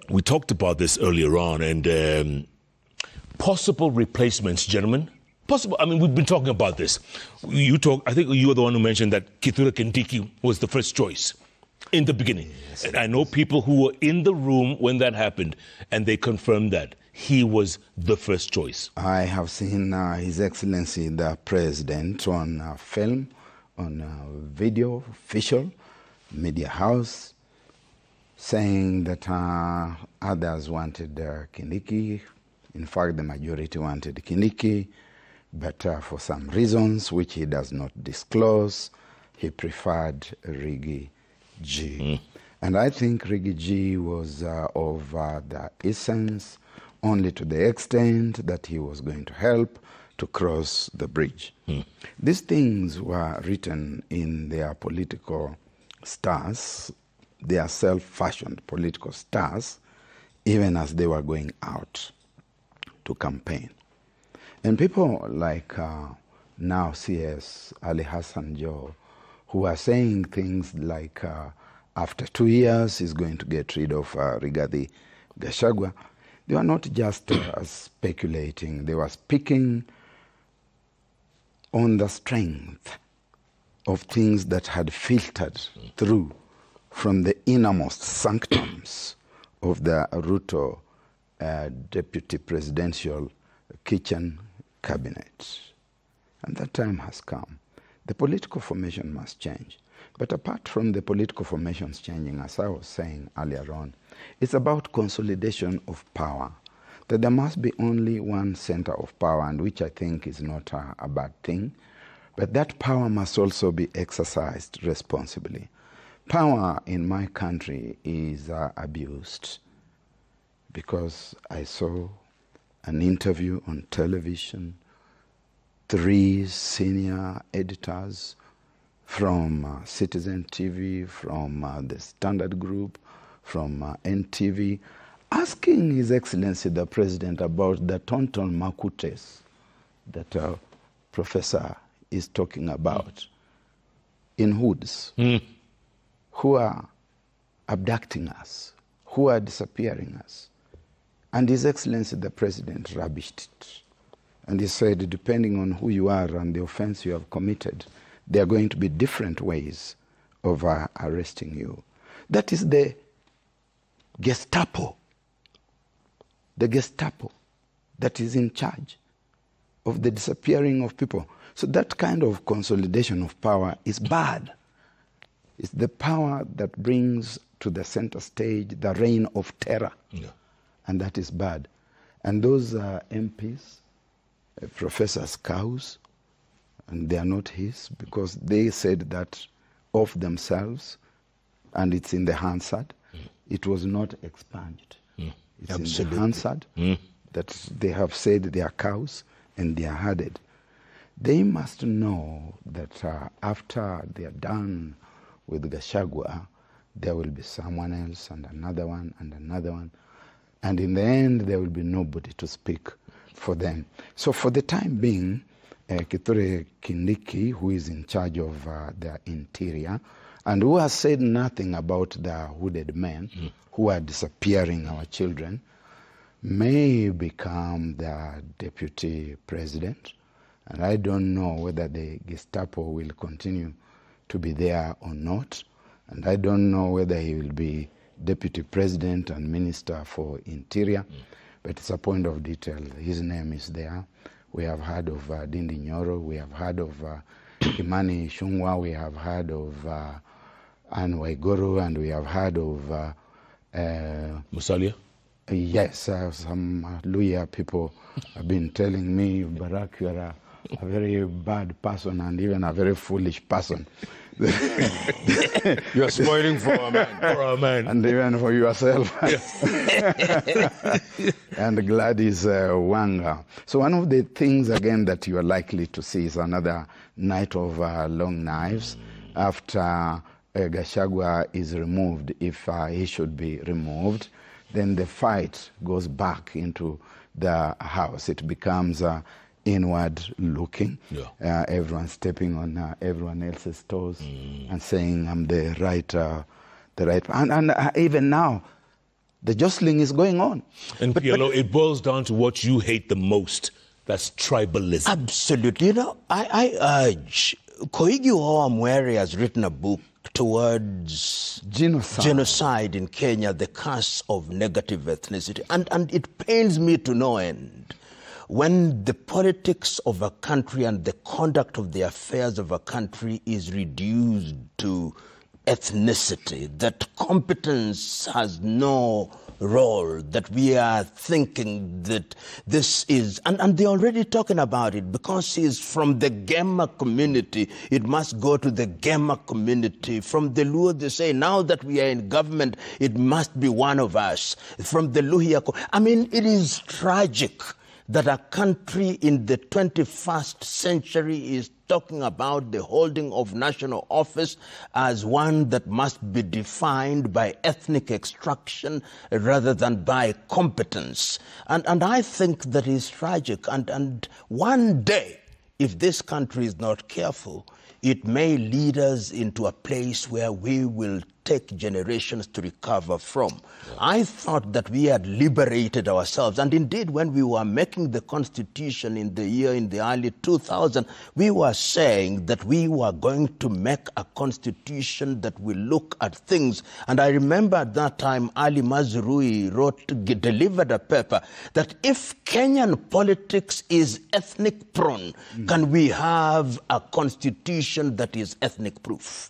we talked about this earlier on, and possible replacements, gentlemen. Possible. I mean, we've been talking about this. I think you were the one who mentioned that Kithure Kindiki was the first choice in the beginning. Yes, and I know people who were in the room when that happened, and they confirmed that he was the first choice. I have seen His Excellency the President on film, on video, official, media house, saying that others wanted Kindiki. In fact, the majority wanted Kindiki. But for some reasons, which he does not disclose, he preferred Riggy G. And I think Riggy G was of the essence only to the extent that he was going to help to cross the bridge. These things were written in their political stars, their self-fashioned political stars, even as they were going out to campaign. And people like now CS Ali Hassan Joe, who are saying things like after 2 years he's going to get rid of Rigathi Gachagua, they were not just speculating, they were speaking on the strength of things that had filtered through from the innermost sanctums of the Ruto deputy presidential kitchen cabinet. And that time has come. The political formation must change. But apart from the political formations changing, as I was saying earlier on, it's about consolidation of power. That there must be only one center of power, and which I think is not a bad thing. But that power must also be exercised responsibly. Power in my country is abused, because I saw an interview on television, 3 senior editors from Citizen TV, from the Standard Group, from NTV, asking His Excellency the President about the Tonton Makutes that Professor is talking about in hoods, who are abducting us, who are disappearing us. And His Excellency the President rubbished it. And he said, depending on who you are and the offense you have committed, there are going to be different ways of arresting you. That is the Gestapo. The Gestapo that is in charge of the disappearing of people. So that kind of consolidation of power is bad. It's the power that brings to the center stage the reign of terror. Yeah. And that is bad. And those MPs, professors' cows, and they are not his, because they said that of themselves, and it's in the Hansard. It was not expunged. It's absolutely in the Hansard that they have said they are cows and they are herded. They must know that after they are done with Gachagua, there will be someone else and another one and another one. And in the end, there will be nobody to speak for them. So for the time being, Kithure Kindiki, who is in charge of the interior, and who has said nothing about the hooded men who are disappearing our children, may become the deputy president. And I don't know whether the Gestapo will continue to be there or not. And I don't know whether he will be deputy president and minister for interior. But it's a point of detail. His name is there. We have heard of Dindi Nyoro. We have heard of Imani Shungwa. We have heard of Anne Waiguru. And we have heard of Musalia? Yes, some Luya people have been telling me, Barrack, you are a very bad person and even a very foolish person. You're spoiling for a man. For a man. And even for yourself. And Gladys Wanga. So one of the things, again, that you are likely to see is another night of long knives after Gachagua is removed, if he should be removed. Then the fight goes back into the house. It becomes inward looking. Yeah. Everyone stepping on everyone else's toes and saying, I'm the right. And even now, The jostling is going on. And PLO, it boils down to what you hate the most. That's tribalism. Absolutely. You know, I urge, Koigi Mwere has written a book towards genocide in Kenya, the curse of negative ethnicity. And it pains me to no end when the politics of a country and the conduct of the affairs of a country is reduced to ethnicity, that competence has no role, that we are thinking that this is, and they're already talking about it, because he's from the Gema community, it must go to the Gema community. From the Luo, they say, now that we are in government, it must be one of us. From the Luhia, I mean, it is tragic that a country in the 21st century is talking about the holding of national office as one that must be defined by ethnic extraction rather than by competence. And I think that is tragic. And one day, if this country is not careful, it may lead us into a place where we will take generations to recover from. Yeah. I thought that we had liberated ourselves. And indeed, when we were making the Constitution in the early 2000s, we were saying that we were going to make a Constitution that will look at things. And I remember at that time, Ali Mazrui delivered a paper that if Kenyan politics is ethnic prone, can we have a Constitution that is ethnic proof?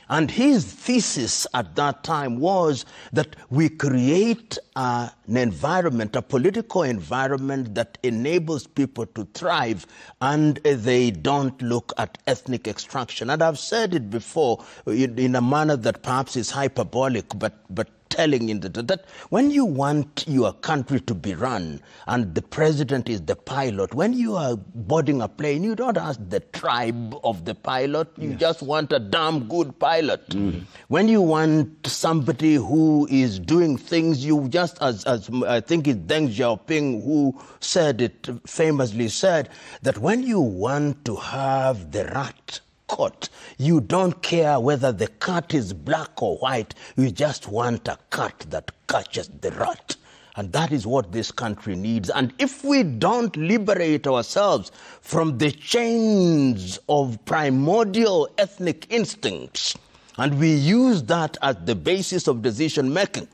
And his thesis at that time was that we create an environment, a political environment that enables people to thrive, and they don't look at ethnic extraction. And I've said it before in a manner that perhaps is hyperbolic, but telling in that when you want your country to be run and the president is the pilot, when you are boarding a plane, you don't ask the tribe of the pilot, you just want a damn good pilot. When you want somebody who is doing things, you just, as I think it's Deng Xiaoping who said it, famously said, that when you want to have the rat caught, you don't care whether the cat is black or white, you just want a cat that catches the rat. And that is what this country needs. And if we don't liberate ourselves from the chains of primordial ethnic instincts, and we use that as the basis of decision making,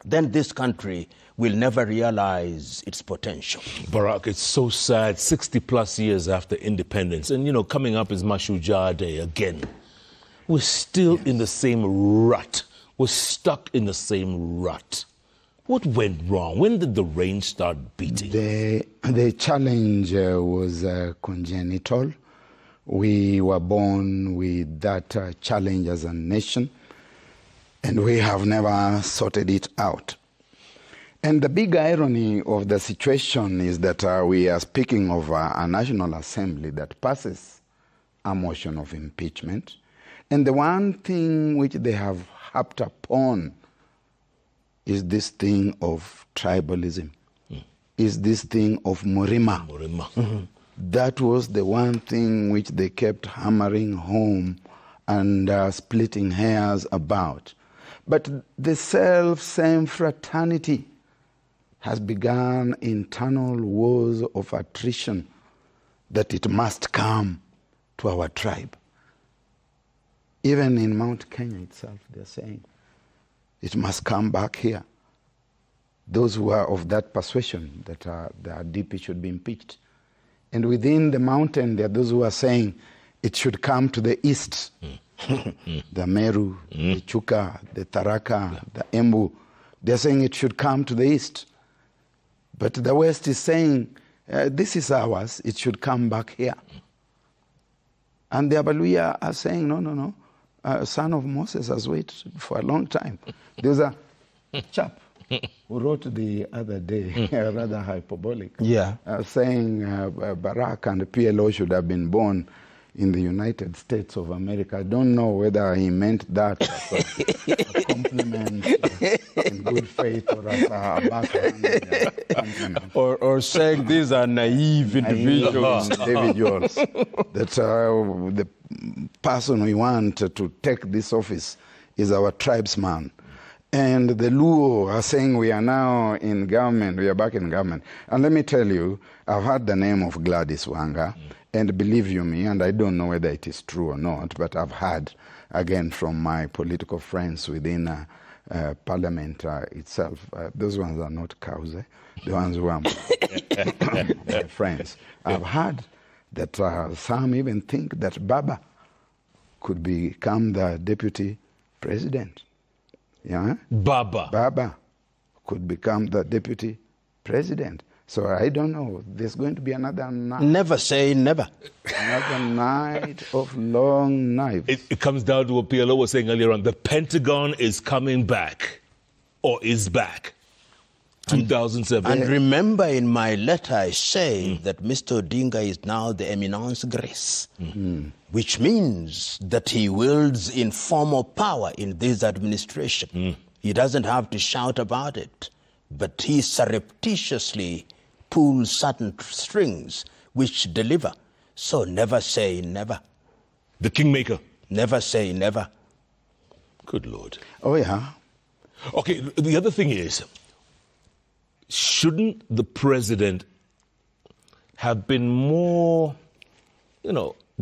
then this country will never realize its potential. Barrack, it's so sad, 60 plus years after independence, and you know, coming up is Mashujaa Day again. We're still in the same rut. We're stuck in the same rut. What went wrong? When did the rain start beating? The challenge was congenital. We were born with that challenge as a nation, and we have never sorted it out. And the big irony of the situation is that we are speaking of a National Assembly that passes a motion of impeachment. And the one thing which they have harped upon is this thing of tribalism, is this thing of Murima. That was the one thing which they kept hammering home and splitting hairs about. But the self-same fraternity has begun internal wars of attrition that it must come to our tribe. Even in Mount Kenya itself, they're saying it must come back here. Those who are of that persuasion that the DP should be impeached. And within the mountain, there are those who are saying it should come to the east. The Meru, the Chuka, the Tharaka, the Embu. They're saying it should come to the east. But the West is saying, this is ours, it should come back here. And the Abaluya are saying, no. Son of Moses has waited for a long time. There's a chap who wrote the other day, rather hyperbolic, saying Barrack and the PLO should have been born in the United States of America. I don't know whether he meant that as a compliment in good faith or as a backhand. Or saying these are naive individuals. That the person we want to take this office is our tribesman. And the Luo are saying we are now in government, we are back in government. And let me tell you, I've heard the name of Gladys Wanga, and believe you me, and I don't know whether it is true or not, but I've heard, again, from my political friends within Parliament itself. Those ones are not cows, the ones who are friends. I've heard that some even think that Baba could become the deputy president. Yeah? Baba could become the deputy president. So I don't know. There's going to be another night. Never say never. Another night of long knives. It comes down to what PLO was saying earlier on. The Pentagon is coming back, or is back. 2007. And remember, in my letter, I say that Mr. Odinga is now the eminence grise, which means that he wields informal power in this administration. He doesn't have to shout about it, but he surreptitiously pulls certain strings which deliver. So never say never. The kingmaker. Never say never. Good Lord. Oh, yeah. Okay, the other thing is, shouldn't the president have been more,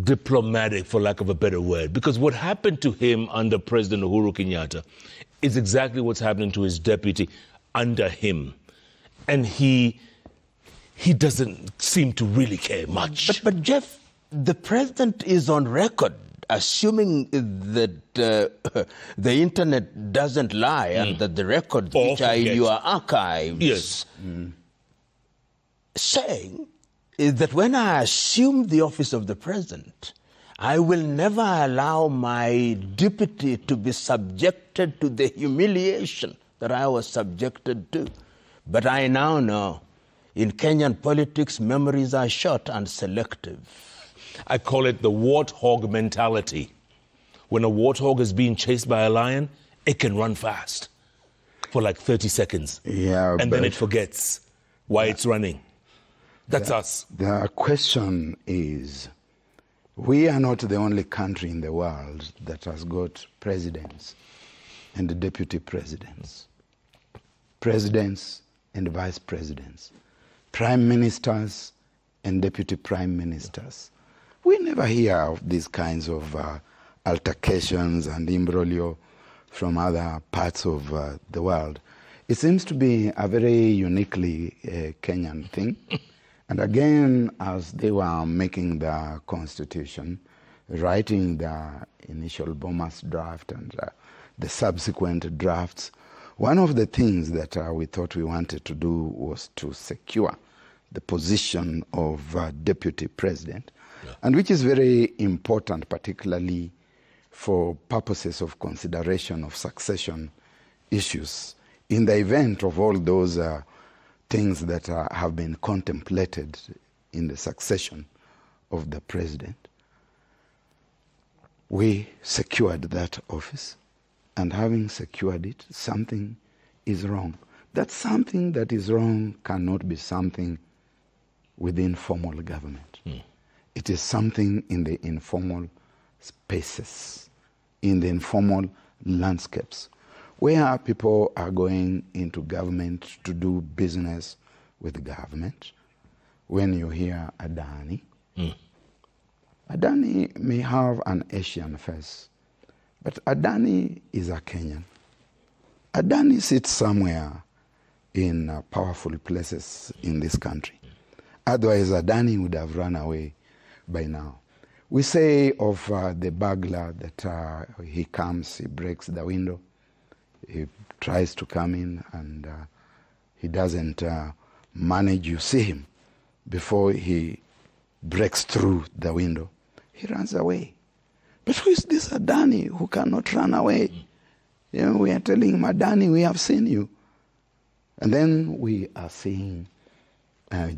diplomatic, for lack of a better word? Because what happened to him under President Uhuru Kenyatta is exactly what's happening to his deputy under him. And he doesn't seem to really care much. But Jeff, the president is on record assuming that the internet doesn't lie and that the records which are in your archives saying is that when I assume the office of the president, I will never allow my deputy to be subjected to the humiliation that I was subjected to. But I now know in Kenyan politics, memories are short and selective. I call it the warthog mentality. When a warthog is being chased by a lion, it can run fast for like 30 seconds. Yeah, and then it forgets why it's running. That's us. The question is, we are not the only country in the world that has got presidents and deputy presidents, presidents and vice presidents, prime ministers and deputy prime ministers. We never hear of these kinds of altercations and imbroglio from other parts of the world. It seems to be a very uniquely Kenyan thing. And again, as they were making the constitution, writing the initial Bomas draft and the subsequent drafts, one of the things that we thought we wanted to do was to secure the position of deputy president, and which is very important, particularly for purposes of consideration of succession issues in the event of all those things that have been contemplated in the succession of the president. We secured that office, and having secured it, something is wrong. That something that is wrong cannot be something within formal government. It is something in the informal spaces, in the informal landscapes, where people are going into government to do business with the government. When you hear Adani, Adani may have an Asian face, but Adani is a Kenyan. Adani sits somewhere in powerful places in this country. Otherwise, Adani would have run away by now. We say of the burglar that he comes, he breaks the window, he tries to come in, and he doesn't manage. You see him before he breaks through the window. He runs away. But who is this Adani who cannot run away? We are telling him, Adani, we have seen you. And then we are seeing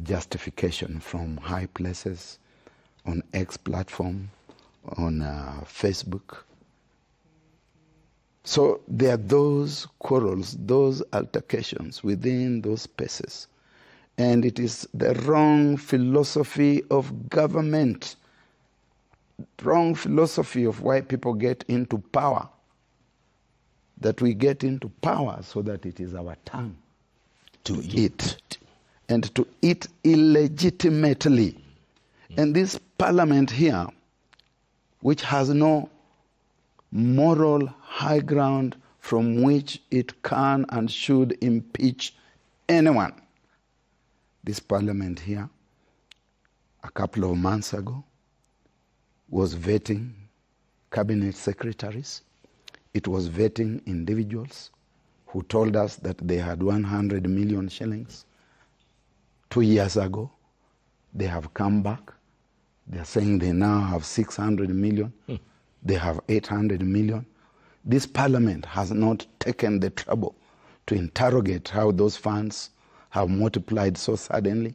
justification from high places, on X platform, on Facebook. So there are those quarrels, those altercations within those spaces. And it is the wrong philosophy of government, wrong philosophy of why people get into power. that we get into power so that it is our turn to eat, and to eat illegitimately. And this parliament here, which has no moral high ground from which it can and should impeach anyone. This parliament here, a couple of months ago, was vetting cabinet secretaries. It was vetting individuals who told us that they had 100 million shillings. 2 years ago, they have come back. They're saying they now have 600 million. They have 800 million. This parliament has not taken the trouble to interrogate how those funds have multiplied so suddenly.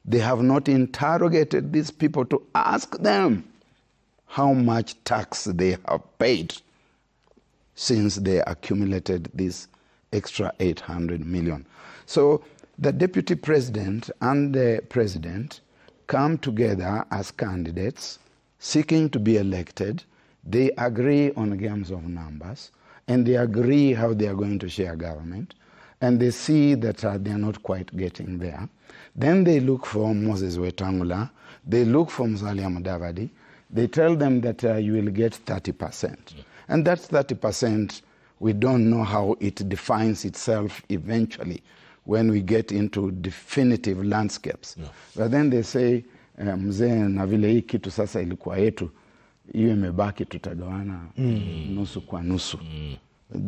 They have not interrogated these people to ask them how much tax they have paid since they accumulated this extra 800 million. So the deputy president and the president come together as candidates seeking to be elected. They agree on games of numbers, and they agree how they are going to share government, and they see that they are not quite getting there. Then they look for Moses Wetangula, they look for Musalia Mudavadi, they tell them that you will get 30%. And that 30%, we don't know how it defines itself eventually when we get into definitive landscapes. But then they say, mzee na vile hii kitu sasa ilikuwa yetu, hiyo imebaki tutagawana nusu kwa nusu.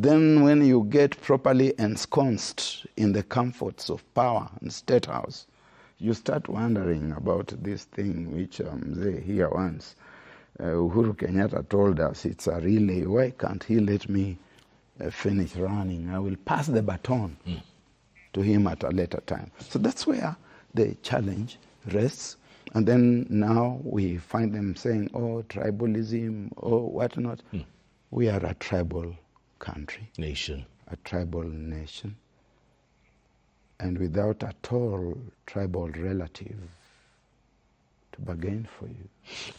Then when you get properly ensconced in the comforts of power and state house, you start wondering about this thing which mzee here once, Uhuru Kenyatta told us, it's a relay. Why can't he let me finish running? I will pass the baton to him at a later time. So that's where the challenge rests. And then now we find them saying, oh, tribalism, oh, whatnot. We are a tribal country. Nation. A tribal nation. And without at all tribal relative to bargain for you.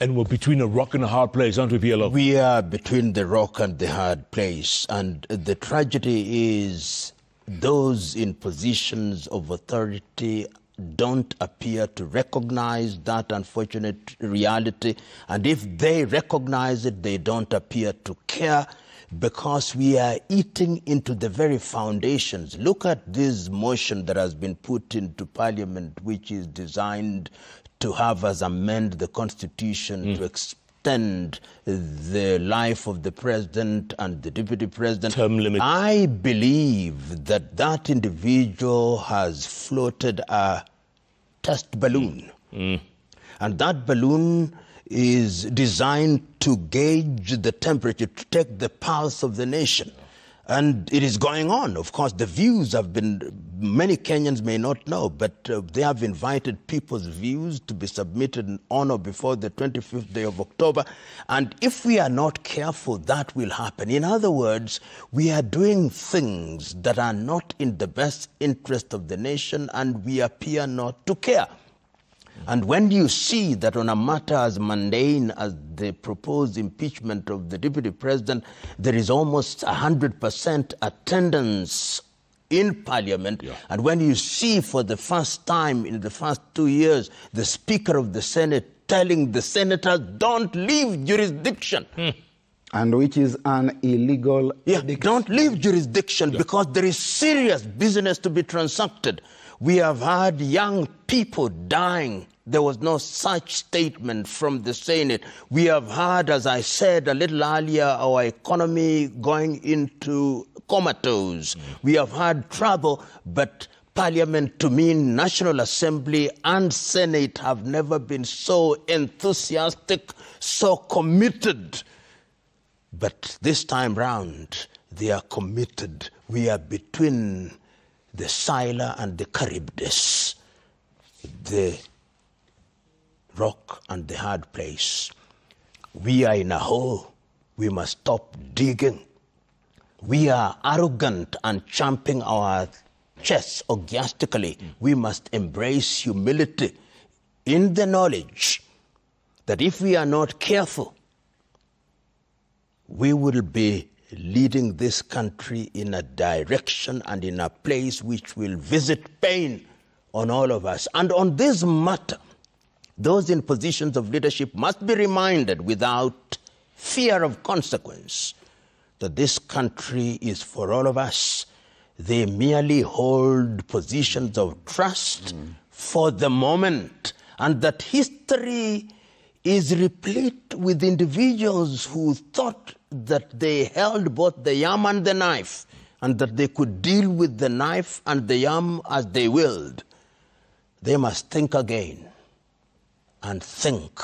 And we're between a rock and a hard place, aren't we, PLO? We are between the rock and the hard place. And the tragedy is those in positions of authority don't appear to recognize that unfortunate reality. And if they recognize it, they don't appear to care, because we are eating into the very foundations. Look at this motion that has been put into Parliament, which is designed to have us amend the Constitution to extend the life of the president and the deputy president. Term limit. I believe that that individual has floated a test balloon. And that balloon is designed to gauge the temperature, to take the pulse of the nation. And it is going on. Of course, the views have been, many Kenyans may not know, but they have invited people's views to be submitted on or before the 25th day of October. And if we are not careful, that will happen. In other words, we are doing things that are not in the best interest of the nation, and we appear not to care. And when you see that on a matter as mundane as the proposed impeachment of the deputy president, there is almost 100% attendance in Parliament, and when you see for the first time in the first 2 years, the Speaker of the Senate telling the senators, don't leave jurisdiction. And which is an illegal don't leave jurisdiction because there is serious business to be transacted. We have had young people dying. There was no such statement from the Senate. We have had, as I said a little earlier, our economy going into comatose. We have had trouble, but Parliament, to me, National Assembly and Senate have never been so enthusiastic, so committed. But this time round, they are committed. We are between the Scylla and the Charybdis, the rock and the hard place. We are in a hole. We must stop digging. We are arrogant and champing our chests orgiastically. We must embrace humility in the knowledge that if we are not careful, we will be leading this country in a direction and in a place which will visit pain on all of us. And on this matter, those in positions of leadership must be reminded without fear of consequence that this country is for all of us. They merely hold positions of trust for the moment, and that history is replete with individuals who thought that they held both the yam and the knife, and that they could deal with the knife and the yam as they willed. They must think again and think,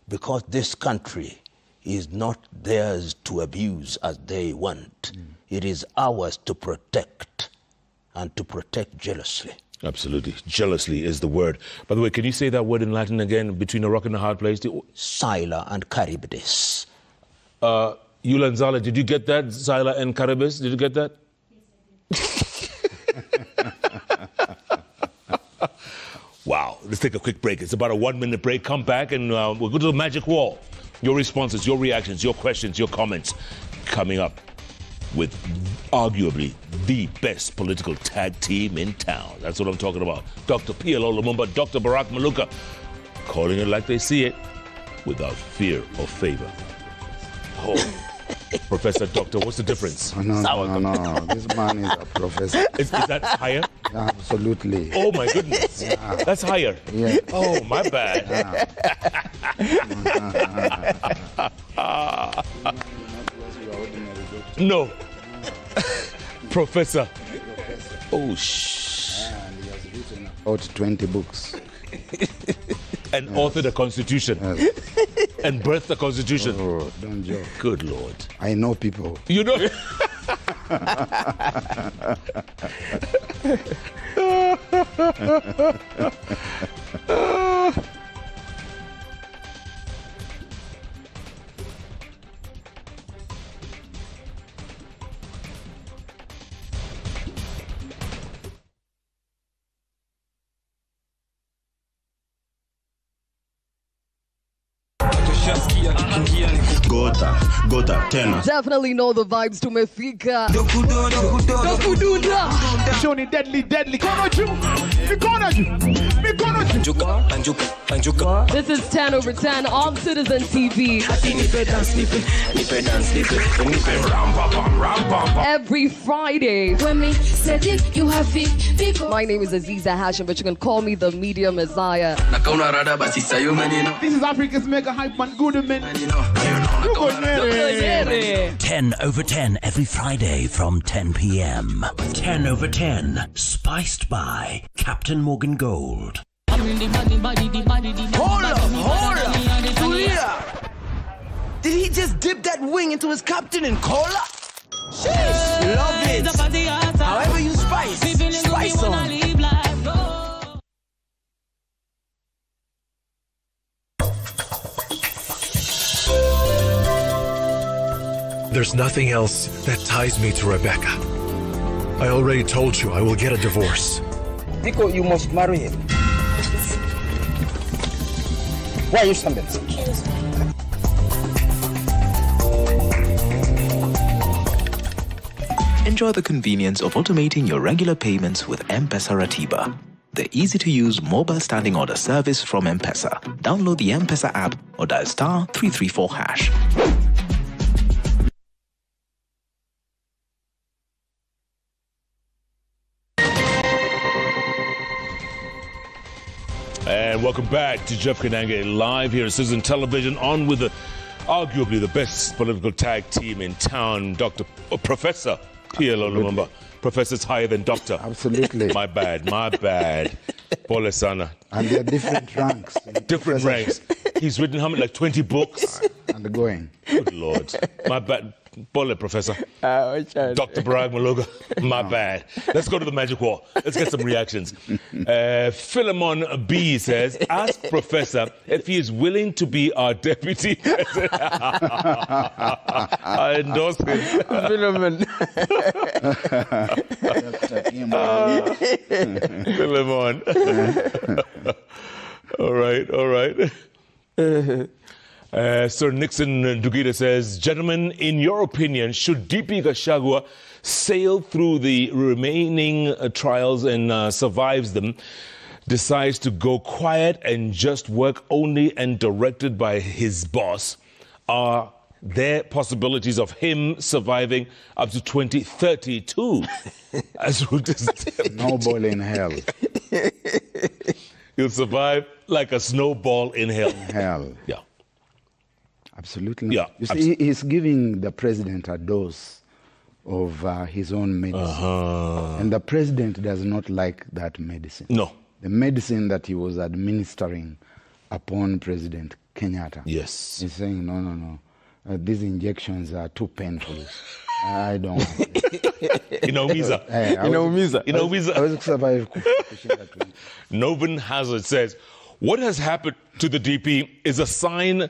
because this country is not theirs to abuse as they want. It is ours to protect, and to protect jealously. Absolutely. Jealously is the word. By the way, can you say that word in Latin again, between a rock and a hard place? Sila and Charybdis. Yulanzala, did you get that? Sila and Charybdis, did you get that? Wow. Let's take a quick break. It's about a 1-minute break. Come back and we'll go to the magic wall. Your responses, your reactions, your questions, your comments coming up with arguably the best political tag team in town. That's what I'm talking about. Dr. PLO Lumumba, Dr. Barrack Muluka, calling it like they see it, without fear or favor. Oh. Professor, doctor, what's the difference? No. This man is a professor. Is that higher? Yeah, absolutely. Oh, my goodness. Yeah. That's higher. Yeah. Oh, my bad. No. Professor. Oh, shh. And he has written about 20 books. And authored a constitution. Yes. And birthed a constitution. Oh, don't joke. Good Lord. I know people. You know? Gota, tena. Definitely know the vibes to Mefika. Shoni deadly. This is 10 over 10 on Citizen TV. Every Friday. My name is Aziza Hashim, but you can call me the Media Messiah. This is Africa's mega hype man, good man. 10 over 10 every Friday from 10 p.m. 10 over 10, spiced by Captain Morgan Gold. Hold up. Did he just dip that wing into his Captain and cola? Sheesh, love it. However you spice on. There's nothing else that ties me to Rebecca. I already told you I will get a divorce. Nico, you must marry him. Why are you standing? Enjoy the convenience of automating your regular payments with M-Pesa Ratiba, the easy-to-use mobile standing order service from M-Pesa. Download the M-Pesa app or dial *334#. And welcome back to Jeff Kanange live here at Citizen Television, on with arguably the best political tag team in town, Professor PLO Lumumba. Professor's higher than doctor. Absolutely. My bad. Pole sana. And they're different ranks. Different ranks. He's written how many, like 20 books? And going. Good Lord. My bad. Pole, Professor. Dr. Barrack Muluka. My bad. Let's go to the magic wall. Let's get some reactions. Philemon B says, ask Professor if he is willing to be our deputy president. I endorse him. Philemon. Philemon. All right. Sir Nixon Dugida says, gentlemen, in your opinion, should DP Gachagua sail through the remaining trials and survives them, decides to go quiet and just work only and directed by his boss? Are there possibilities of him surviving up to 2032? As no ball in hell. He'll survive like a snowball in hell. Yeah. Absolutely. Yeah. You see, he's giving the president a dose of his own medicine. And the president does not like that medicine. No. The medicine that he was administering upon President Kenyatta. Yes. He's saying, no. These injections are too painful. I don't. Inaumiza. Novan Hazard says, what has happened to the DP is a sign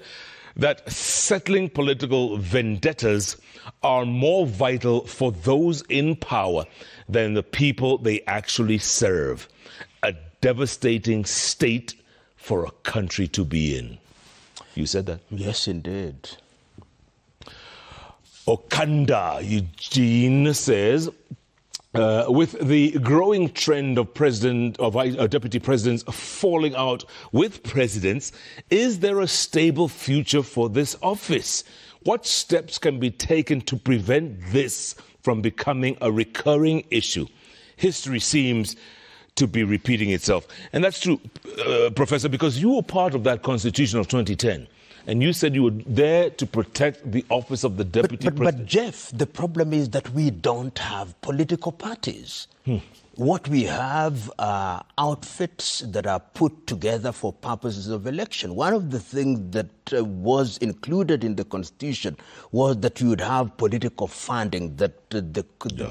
that settling political vendettas are more vital for those in power than the people they actually serve. A devastating state for a country to be in. You said that? Yes, indeed. Okanda Eugene says, with the growing trend of deputy presidents falling out with presidents, is there a stable future for this office? What steps can be taken to prevent this from becoming a recurring issue? History seems to be repeating itself. And that's true, Professor, because you were part of that Constitution of 2010. And you said you were there to protect the office of the deputy president. But Jeff, the problem is that we don't have political parties. What we have are outfits that are put together for purposes of election. One of the things that was included in the Constitution was that you would have political funding, that the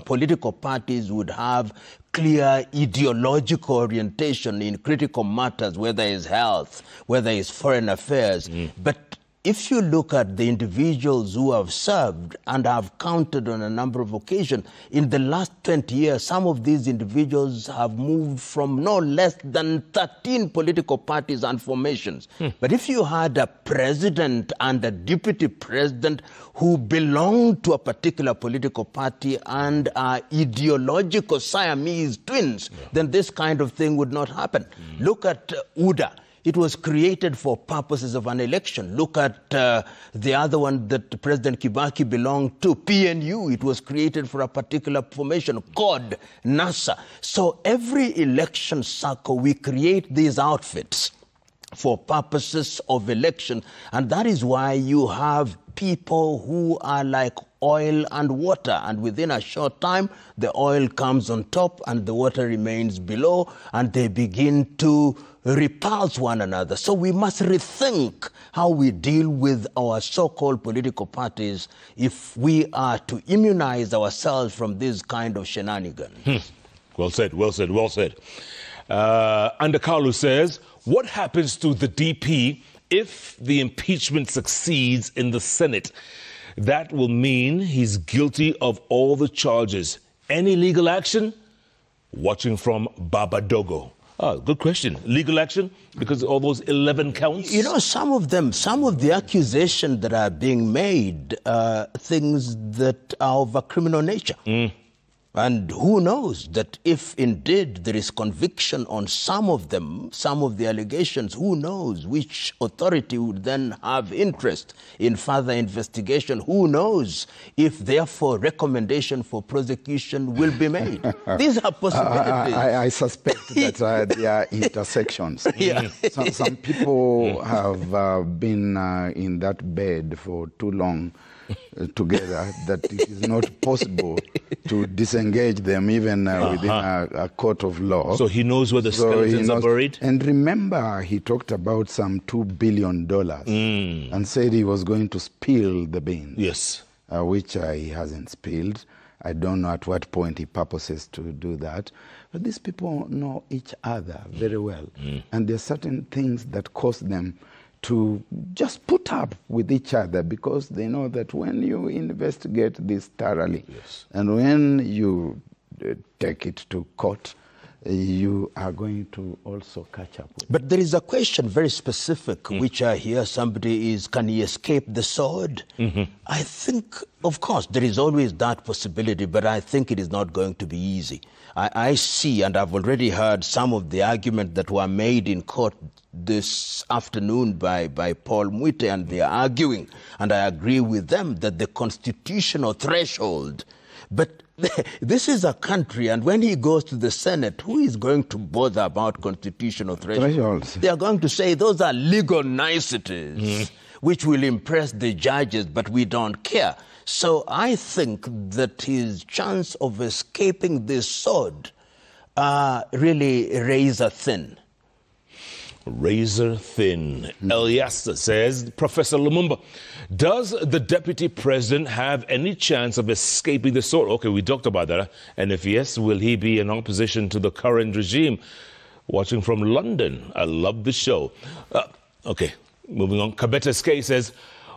political parties would have clear ideological orientation in critical matters, whether it's health, whether it's foreign affairs. But if you look at the individuals who have served and have counted on a number of occasions, in the last 20 years, some of these individuals have moved from no less than 13 political parties and formations. But if you had a president and a deputy president who belonged to a particular political party and are ideological Siamese twins, then this kind of thing would not happen. Look at UDA. It was created for purposes of an election. Look at the other one that President Kibaki belonged to, PNU. It was created for a particular formation, COD, NASA. So every election cycle, we create these outfits for purposes of election. And that is why you have people who are like oil and water, and within a short time, the oil comes on top and the water remains below, and they begin to repulse one another. So we must rethink how we deal with our so-called political parties if we are to immunize ourselves from this kind of shenanigans. Well said, well said, well said. Andakalu says, what happens to the DP if the impeachment succeeds in the Senate? That will mean he's guilty of all the charges. Any legal action? Watching from Baba Dogo. Good question. Legal action? Because all those 11 counts? You know, some of the accusations that are being made, things that are of a criminal nature. And who knows that if indeed there is conviction on some of them, some of the allegations, who knows which authority would then have interest in further investigation? Who knows if therefore recommendation for prosecution will be made? These are possibilities. I suspect that there are intersections. Some people have been in that bed for too long together that it is not possible to disengage them even within a court of law. So he knows where the skeletons are buried? And remember, he talked about some $2 billion and said he was going to spill the beans. Yes. Which he hasn't spilled. I don't know at what point he purposes to do that. But these people know each other very well. And there are certain things that cause them to just put up with each other because they know that when you investigate this thoroughly and when you take it to court, you are going to also catch up with. But there is a question very specific, which I hear somebody is, can he escape the sword? I think, of course, there is always that possibility, but I think it is not going to be easy. I see, and I've already heard some of the arguments that were made in court this afternoon by Paul Mwite, and they are arguing, and I agree with them, that the constitutional threshold, but this is a country, and when he goes to the Senate, who is going to bother about constitutional thresholds? They are going to say those are legal niceties, which will impress the judges, but we don't care. So I think that his chance of escaping this sword really razor thin. Razor thin. Eliasta says, Professor Lumumba, does the deputy president have any chance of escaping the sword? Okay, we talked about that. And if yes, will he be in opposition to the current regime? Watching from London. I love the show. Okay, moving on. Kabeta Skay says,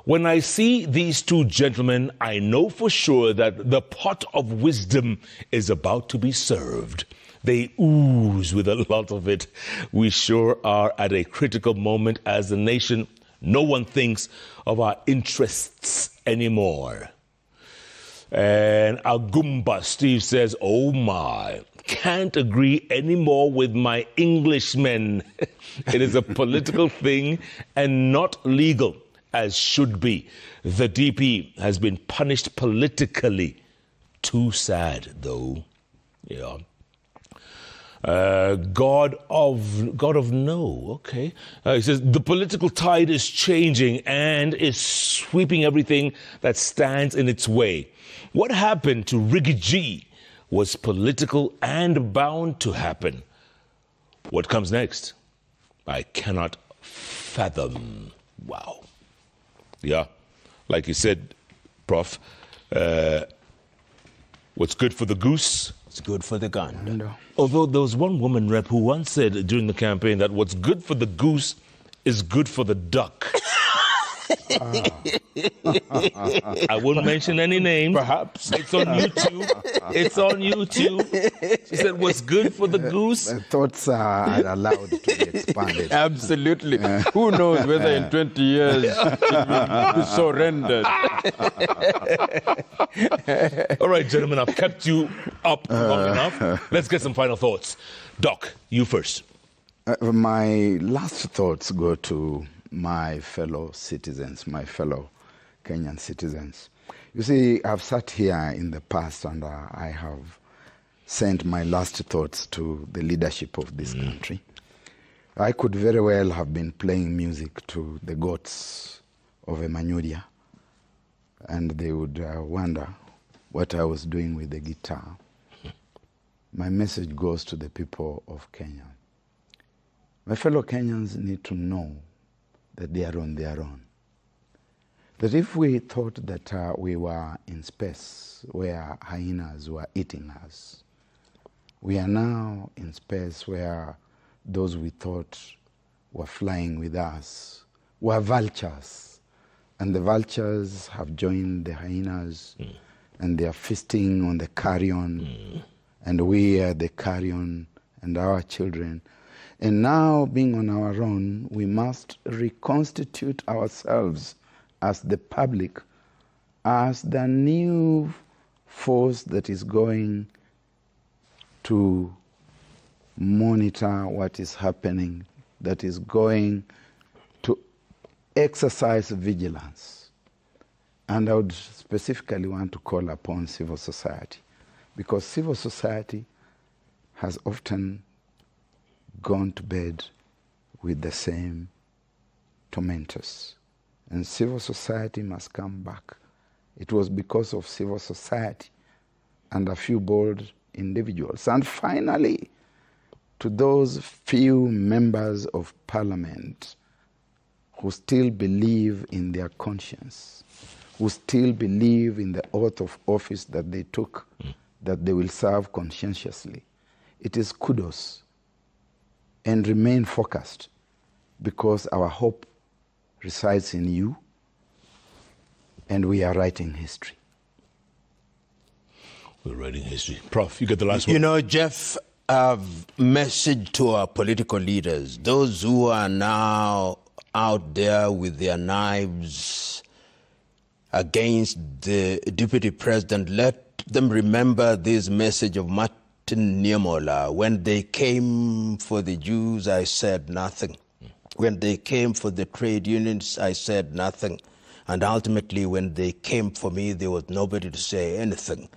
when I see these two gentlemen, I know for sure that the pot of wisdom is about to be served. They ooze with a lot of it. We sure are at a critical moment as a nation. No one thinks of our interests anymore. And Agumba Steve says, oh my, can't agree anymore with my Englishmen. It is a political thing and not legal, as should be. The DP has been punished politically. Too sad, though. Yeah. God of no, okay. He says, the political tide is changing and is sweeping everything that stands in its way. What happened to Riggy G was political and bound to happen. What comes next? I cannot fathom. Wow. Yeah, like you said, Prof, what's good for the goose, it's good for the gun. Although there was one woman rep who once said during the campaign that what's good for the goose is good for the duck. I won't mention any names. Perhaps. It's on YouTube. It's on YouTube. She said, what's good for the goose? Thoughts are allowed to be expanded. Absolutely. Who knows whether in 20 years it will be surrendered. All right, gentlemen, I've kept you up long enough. Let's get some final thoughts. Doc, you first. My last thoughts go to my fellow citizens, my fellow Kenyan citizens. You see, I've sat here in the past and I have sent my last thoughts to the leadership of this country. I could very well have been playing music to the goats of Emmanuel, and they would wonder what I was doing with the guitar. My message goes to the people of Kenya. My fellow Kenyans need to know that they are on their own. That if we thought that we were in space where hyenas were eating us, we are now in space where those we thought were flying with us were vultures. And the vultures have joined the hyenas and they are feasting on the carrion. And we are the carrion and our children. And now, being on our own, we must reconstitute ourselves as the public, as the new force that is going to monitor what is happening, that is going to exercise vigilance. And I would specifically want to call upon civil society, because civil society has often gone to bed with the same tormentors. And civil society must come back. It was because of civil society and a few bold individuals. And finally, to those few members of parliament who still believe in their conscience, who still believe in the oath of office that they took, that they will serve conscientiously, it is kudos. And remain focused, because our hope resides in you, and we are writing history. We're writing history. Prof, you get the last one. You know, Jeff, A message to our political leaders, those who are now out there with their knives against the deputy president, let them remember this message of Martin Niemöller. When they came for the Jews, I said nothing. When they came for the trade unions, I said nothing. And ultimately, when they came for me, there was nobody to say anything.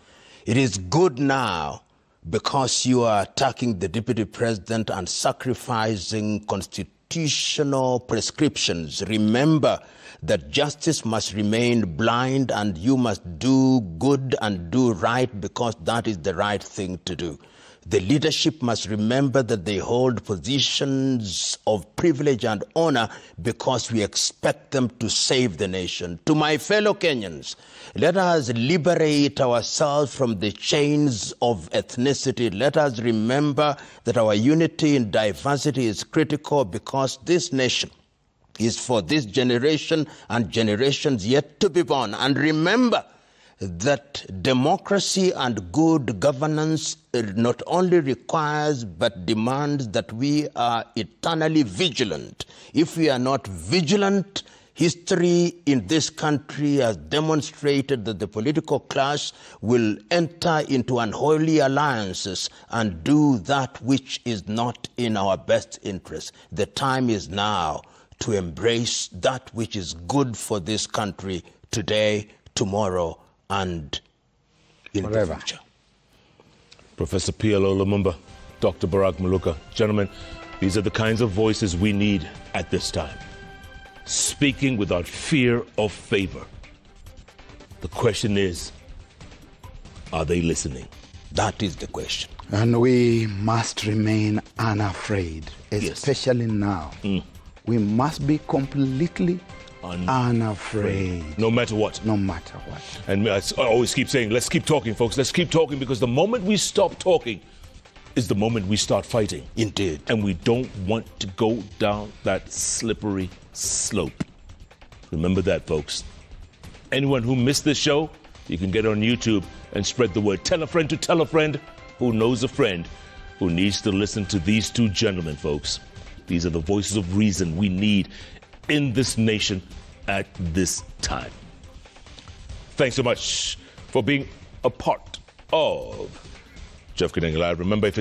It is good now, because you are attacking the deputy president and sacrificing constitutional prescriptions. Remember that justice must remain blind, and you must do good and do right because that is the right thing to do. The leadership must remember that they hold positions of privilege and honor because we expect them to save the nation. To my fellow Kenyans, let us liberate ourselves from the chains of ethnicity. Let us remember that our unity in diversity is critical because this nation is for this generation and generations yet to be born. And remember that democracy and good governance not only requires but demands that we are eternally vigilant. If we are not vigilant, history in this country has demonstrated that the political class will enter into unholy alliances and do that which is not in our best interest. The time is now to embrace that which is good for this country today, tomorrow, and in forever. The future. Professor PLO Lumumba, Dr. Barrack Muluka. Gentlemen, these are the kinds of voices we need at this time. Speaking without fear of favor. The question is, are they listening? That is the question. And we must remain unafraid, especially now. We must be completely unafraid. No matter what. No matter what. And I always keep saying, let's keep talking, folks. Let's keep talking, because the moment we stop talking is the moment we start fighting. Indeed. And we don't want to go down that slippery slope. Remember that, folks. Anyone who missed this show, you can get it on YouTube and spread the word. Tell a friend to tell a friend who knows a friend who needs to listen to these two gentlemen, folks. These are the voices of reason we need in this nation at this time. Thanks so much for being a part of JKLIVE. Remember, if